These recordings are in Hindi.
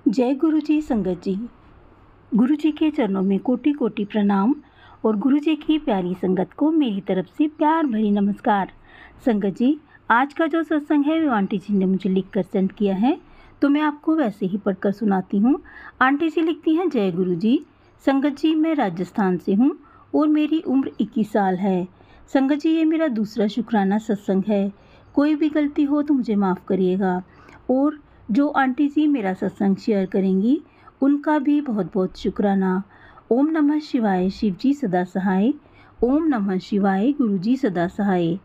जय गुरु जी संगत जी। गुरु जी के चरणों में कोटि कोटि प्रणाम और गुरु जी की प्यारी संगत को मेरी तरफ से प्यार भरी नमस्कार। संगत जी, आज का जो सत्संग है वो आंटी जी ने मुझे लिख कर सेंड किया है, तो मैं आपको वैसे ही पढ़कर सुनाती हूँ। आंटी जी लिखती हैं, जय गुरु जी। संगत जी, मैं राजस्थान से हूँ और मेरी उम्र 21 साल है। संगत जी, ये मेरा दूसरा शुक्राना सत्संग है। कोई भी गलती हो तो मुझे माफ़ करिएगा। और जो आंटी जी मेरा सत्संग शेयर करेंगी उनका भी बहुत बहुत शुक्राना। ओम नमः शिवाय, शिव जी सदा सहाय। ओम नमः शिवाय, गुरु जी सदा सहाय।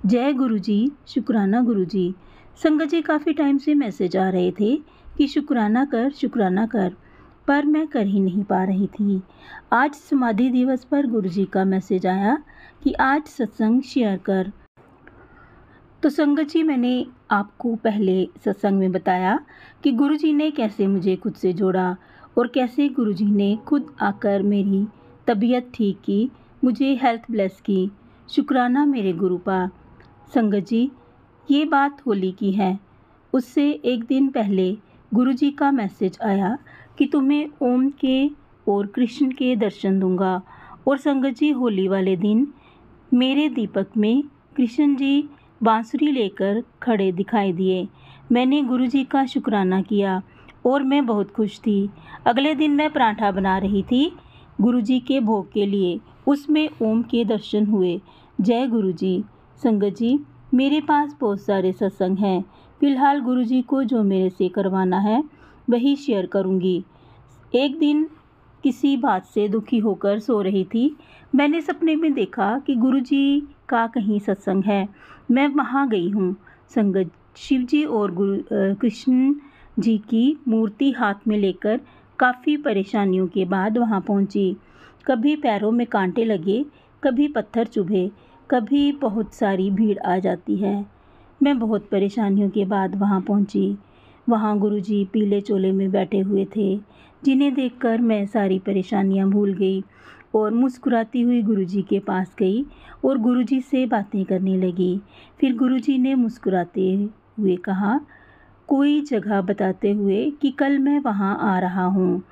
जय गुरु जी, शुक्राना गुरु जी। संगत जी, काफ़ी टाइम से मैसेज आ रहे थे कि शुक्राना कर, पर मैं कर ही नहीं पा रही थी। आज समाधि दिवस पर गुरु जी का मैसेज आया कि आज सत्संग शेयर कर। तो संगत जी, मैंने आपको पहले सत्संग में बताया कि गुरुजी ने कैसे मुझे खुद से जोड़ा और कैसे गुरुजी ने खुद आकर मेरी तबीयत ठीक की, मुझे हेल्थ ब्लेस की। शुक्राना मेरे गुरु पा। संगत जी, ये बात होली की है। उससे एक दिन पहले गुरुजी का मैसेज आया कि तुम्हें ओम के और कृष्ण के दर्शन दूंगा। और संगत जी, होली वाले दिन मेरे दीपक में कृष्ण जी बांसुरी लेकर खड़े दिखाई दिए। मैंने गुरुजी का शुक्राना किया और मैं बहुत खुश थी। अगले दिन मैं पराठा बना रही थी गुरुजी के भोग के लिए, उसमें ओम के दर्शन हुए। जय गुरुजी। संगत जी, मेरे पास बहुत सारे सत्संग हैं। फिलहाल गुरुजी को जो मेरे से करवाना है वही शेयर करूँगी। एक दिन किसी बात से दुखी होकर सो रही थी। मैंने सपने में देखा कि गुरुजी का कहीं सत्संग है। मैं वहाँ गई हूँ। संगत, शिव जी और कृष्ण जी की मूर्ति हाथ में लेकर काफ़ी परेशानियों के बाद वहाँ पहुँची। कभी पैरों में कांटे लगे, कभी पत्थर चुभे, कभी बहुत सारी भीड़ आ जाती है। मैं बहुत परेशानियों के बाद वहाँ पहुँची। वहाँ गुरुजी पीले चोले में बैठे हुए थे, जिन्हें देखकर मैं सारी परेशानियाँ भूल गई और मुस्कुराती हुई गुरुजी के पास गई और गुरुजी से बातें करने लगी। फिर गुरुजी ने मुस्कुराते हुए कहा, कोई जगह बताते हुए कि कल मैं वहाँ आ रहा हूँ,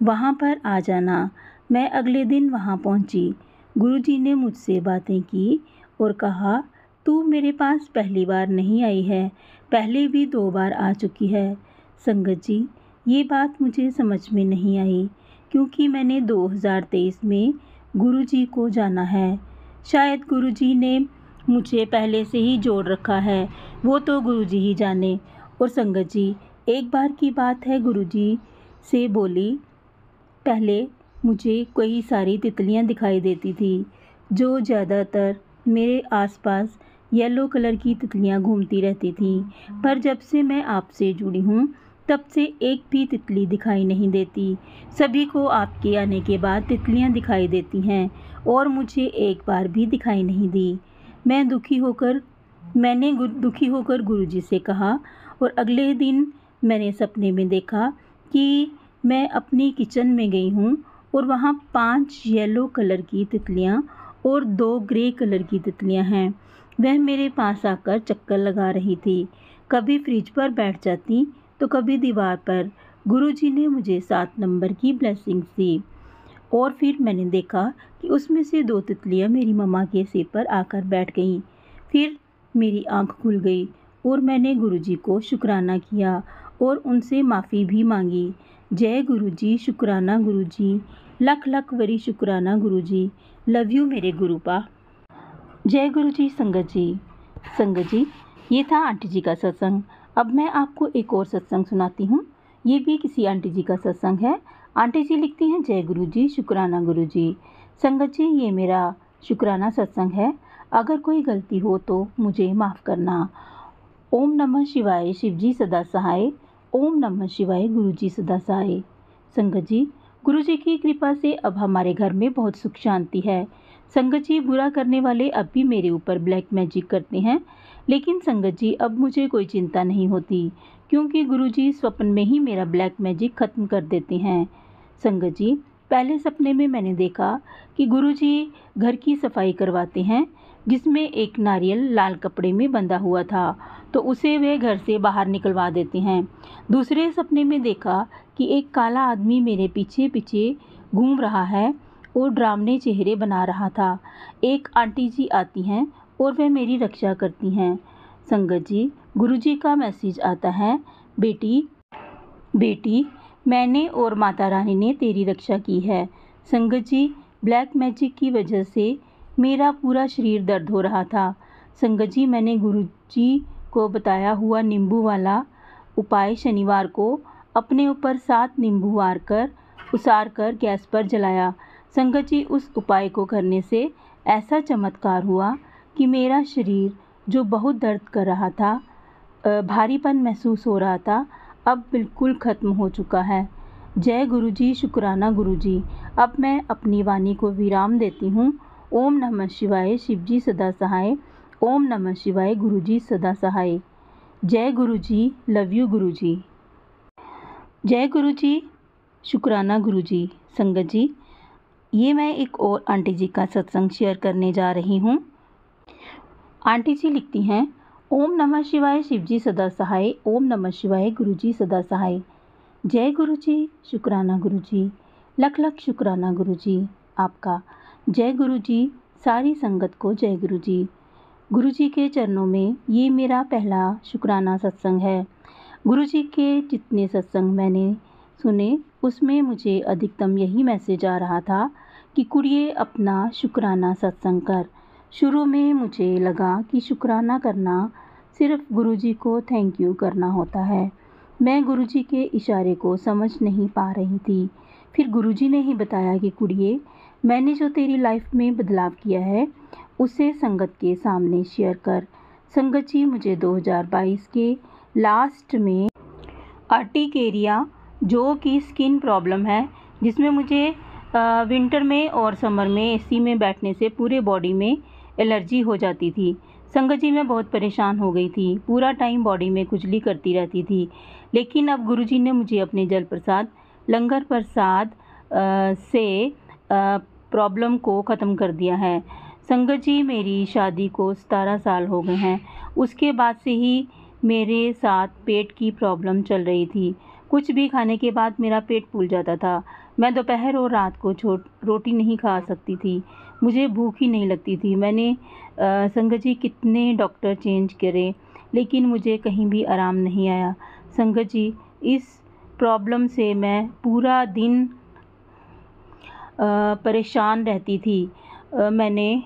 वहाँ पर आ जाना। मैं अगले दिन वहाँ पहुँची। गुरुजी ने मुझसे बातें की और कहा, तू मेरे पास पहली बार नहीं आई है, पहले भी 2 बार आ चुकी है। संगत जी, ये बात मुझे समझ में नहीं आई क्योंकि मैंने 2023 में गुरुजी को जाना है। शायद गुरुजी ने मुझे पहले से ही जोड़ रखा है, वो तो गुरुजी ही जाने। और संगत जी, एक बार की बात है, गुरुजी से बोली, पहले मुझे कई सारी तितलियां दिखाई देती थी, जो ज़्यादातर मेरे आसपास येलो कलर की तितलियां घूमती रहती थी। पर जब से मैं आपसे जुड़ी हूँ तब से एक भी तितली दिखाई नहीं देती। सभी को आपके आने के बाद तितलियां दिखाई देती हैं और मुझे एक बार भी दिखाई नहीं दी। मैंने दुखी होकर गुरुजी से कहा और अगले दिन मैंने सपने में देखा कि मैं अपनी किचन में गई हूँ और वहाँ 5 येलो कलर की तितलियाँ और 2 ग्रे कलर की तितलियाँ हैं। वह मेरे पास आकर चक्कर लगा रही थी, कभी फ्रिज पर बैठ जाती तो कभी दीवार पर। गुरुजी ने मुझे 7 नंबर की ब्लेसिंग्स दी और फिर मैंने देखा कि उसमें से 2 तितलियाँ मेरी मम्मा के सिर पर आकर बैठ गईं। फिर मेरी आंख खुल गई और मैंने गुरुजी को शुक्राना किया और उनसे माफ़ी भी मांगी। जय गुरुजी, शुक्राना गुरुजी, लख लख वरी शुक्राना गुरुजी। लव यू मेरे गुरुपा। जय गुरुजी। संगत जी, ये था आंटी जी का सत्संग। अब मैं आपको एक और सत्संग सुनाती हूँ। ये भी किसी आंटी जी का सत्संग है। आंटी जी लिखती हैं, जय गुरुजी, शुक्राना गुरुजी। संगत जी, ये मेरा शुक्राना सत्संग है। अगर कोई गलती हो तो मुझे माफ़ करना। ओम नमः शिवाय, शिव जी सदा सहाय। ओम नमः शिवाय, गुरुजी सदा सहाय। संगत जी, गुरुजी की कृपा से अब हमारे घर में बहुत सुख शांति है। संगत जी, बुरा करने वाले अब भी मेरे ऊपर ब्लैक मैजिक करते हैं, लेकिन संगत जी अब मुझे कोई चिंता नहीं होती क्योंकि गुरुजी स्वप्न में ही मेरा ब्लैक मैजिक ख़त्म कर देते हैं। संगत जी, पहले सपने में मैंने देखा कि गुरुजी घर की सफाई करवाते हैं। जिसमें एक नारियल लाल कपड़े में बंधा हुआ था, तो उसे वे घर से बाहर निकलवा देते हैं। दूसरे सपने में देखा कि एक काला आदमी मेरे पीछे पीछे घूम रहा है और डरावने चेहरे बना रहा था। एक आंटी जी आती हैं और वे मेरी रक्षा करती हैं। संगत जी, गुरुजी का मैसेज आता है, बेटी मैंने और माता रानी ने तेरी रक्षा की है। संगत जी, ब्लैक मैजिक की वजह से मेरा पूरा शरीर दर्द हो रहा था। संगत जी, मैंने गुरुजी को बताया हुआ नींबू वाला उपाय शनिवार को अपने ऊपर 7 नींबू उसार कर गैस पर जलाया। संगत जी, उस उपाय को करने से ऐसा चमत्कार हुआ कि मेरा शरीर जो बहुत दर्द कर रहा था, भारीपन महसूस हो रहा था, अब बिल्कुल ख़त्म हो चुका है। जय गुरुजी, शुक्राना गुरुजी। अब मैं अपनी वाणी को विराम देती हूँ। ओम नमः शिवाय, शिवजी सदा सहाय। ओम नमः शिवाय, गुरुजी सदा सहाय। जय गुरुजी, लव यू गुरुजी। जय गुरुजी, शुक्राना गुरुजी। संगत जी, ये मैं एक और आंटी जी का सत्संग शेयर करने जा रही हूँ। आंटी जी लिखती हैं, ओम नमः शिवाय, शिवजी सदा सहाय। ओम नमः शिवाय, गुरुजी सदा सहाय। जय गुरुजी, शुक्राना गुरुजी। लख लख शुक्राना गुरुजी आपका। जय गुरुजी, सारी संगत को जय गुरुजी। गुरुजी के चरणों में ये मेरा पहला शुक्राना सत्संग है। गुरुजी के जितने सत्संग मैंने सुने, उसमें मुझे अधिकतम यही मैसेज आ रहा था कि कुड़िए अपना शुक्राना सत्संग कर। शुरू में मुझे लगा कि शुक्राना करना सिर्फ गुरुजी को थैंक यू करना होता है। मैं गुरुजी के इशारे को समझ नहीं पा रही थी। फिर गुरुजी ने ही बताया कि कुड़िए, मैंने जो तेरी लाइफ में बदलाव किया है, उसे संगत के सामने शेयर कर। संगत जी, मुझे 2022 के लास्ट में अर्टिकेरिया, जो कि स्किन प्रॉब्लम है, जिसमें मुझे विंटर में और समर में एसी में बैठने से पूरे बॉडी में एलर्जी हो जाती थी। संगत जी, मैं बहुत परेशान हो गई थी। पूरा टाइम बॉडी में खुजली करती रहती थी। लेकिन अब गुरुजी ने मुझे अपने जल प्रसाद, लंगर प्रसाद से प्रॉब्लम को ख़त्म कर दिया है। संगत जी, मेरी शादी को 17 साल हो गए हैं। उसके बाद से ही मेरे साथ पेट की प्रॉब्लम चल रही थी। कुछ भी खाने के बाद मेरा पेट फूल जाता था। मैं दोपहर और रात को रोटी नहीं खा सकती थी। मुझे भूख ही नहीं लगती थी। मैंने संगत जी कितने डॉक्टर चेंज करे, लेकिन मुझे कहीं भी आराम नहीं आया। संगत जी, इस प्रॉब्लम से मैं पूरा दिन परेशान रहती थी। मैंने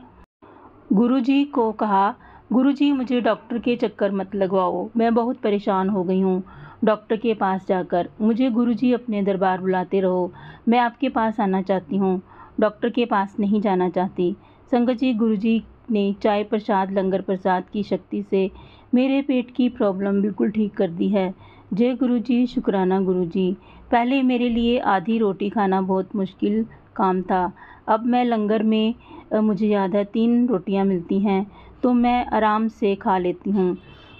गुरुजी को कहा, गुरुजी मुझे डॉक्टर के चक्कर मत लगवाओ, मैं बहुत परेशान हो गई हूँ डॉक्टर के पास जाकर। मुझे गुरुजी अपने दरबार बुलाते रहो, मैं आपके पास आना चाहती हूँ, डॉक्टर के पास नहीं जाना चाहती। संगत जी, गुरुजी ने चाय प्रसाद, लंगर प्रसाद की शक्ति से मेरे पेट की प्रॉब्लम बिल्कुल ठीक कर दी है। जय गुरुजी, शुक्राना गुरुजी। पहले मेरे लिए आधी रोटी खाना बहुत मुश्किल काम था। अब मैं लंगर में मुझे याद है 3 रोटियां मिलती हैं, तो मैं आराम से खा लेती हूँ।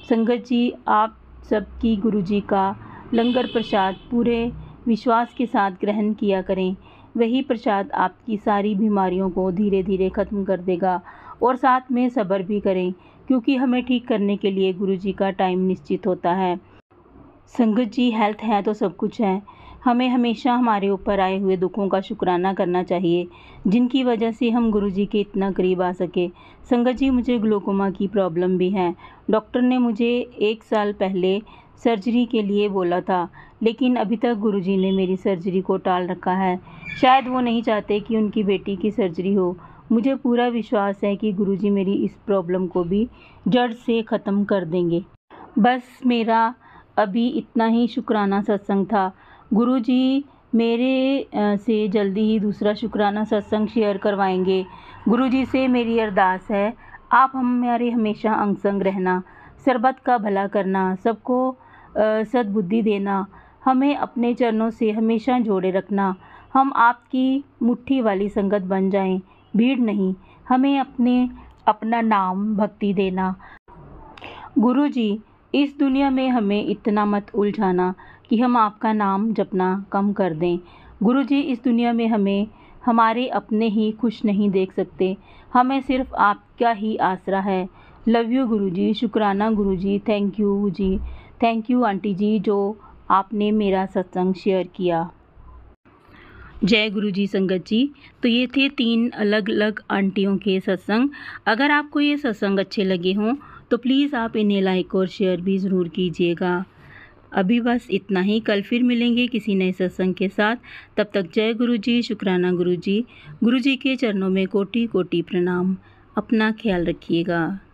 संगत जी, आप सबकी गुरुजी का लंगर प्रसाद पूरे विश्वास के साथ ग्रहण किया करें। वही प्रसाद आपकी सारी बीमारियों को धीरे धीरे ख़त्म कर देगा। और साथ में सब्र भी करें, क्योंकि हमें ठीक करने के लिए गुरुजी का टाइम निश्चित होता है। संगत जी, हेल्थ है तो सब कुछ है। हमें हमेशा हमारे ऊपर आए हुए दुखों का शुक्राना करना चाहिए, जिनकी वजह से हम गुरुजी के इतना करीब आ सके। संगत जी, मुझे ग्लोकोमा की प्रॉब्लम भी है। डॉक्टर ने मुझे 1 साल पहले सर्जरी के लिए बोला था, लेकिन अभी तक गुरुजी ने मेरी सर्जरी को टाल रखा है। शायद वो नहीं चाहते कि उनकी बेटी की सर्जरी हो। मुझे पूरा विश्वास है कि गुरुजी मेरी इस प्रॉब्लम को भी जड़ से ख़त्म कर देंगे। बस मेरा अभी इतना ही शुक्राना सत्संग था। गुरुजी मेरे से जल्दी ही दूसरा शुक्राना सत्संग शेयर करवाएंगे। गुरुजी से मेरी अरदास है, आप हमारे हमेशा अंग संग रहना, सरबत का भला करना, सबको सद्बुद्धि देना, हमें अपने चरणों से हमेशा जोड़े रखना। हम आपकी मुट्ठी वाली संगत बन जाएं, भीड़ नहीं। हमें अपना नाम भक्ति देना। गुरुजी, इस दुनिया में हमें इतना मत उलझाना कि हम आपका नाम जपना कम कर दें। गुरुजी, इस दुनिया में हमें हमारे अपने ही खुश नहीं देख सकते। हमें सिर्फ आपका ही आसरा है। लव यू गुरुजी, शुक्राना गुरुजी, थैंक यू जी, थैंक यू आंटी जी जो आपने मेरा सत्संग शेयर किया। जय गुरु जी संगत जी। तो ये थे 3 अलग अलग आंटियों के सत्संग। अगर आपको ये सत्संग अच्छे लगे हों तो प्लीज़ आप इन्हें लाइक और शेयर भी ज़रूर कीजिएगा। अभी बस इतना ही, कल फिर मिलेंगे किसी नए सत्संग के साथ। तब तक जय गुरु जी, शुक्राना गुरु जी के चरणों में कोटि कोटि प्रणाम। अपना ख्याल रखिएगा।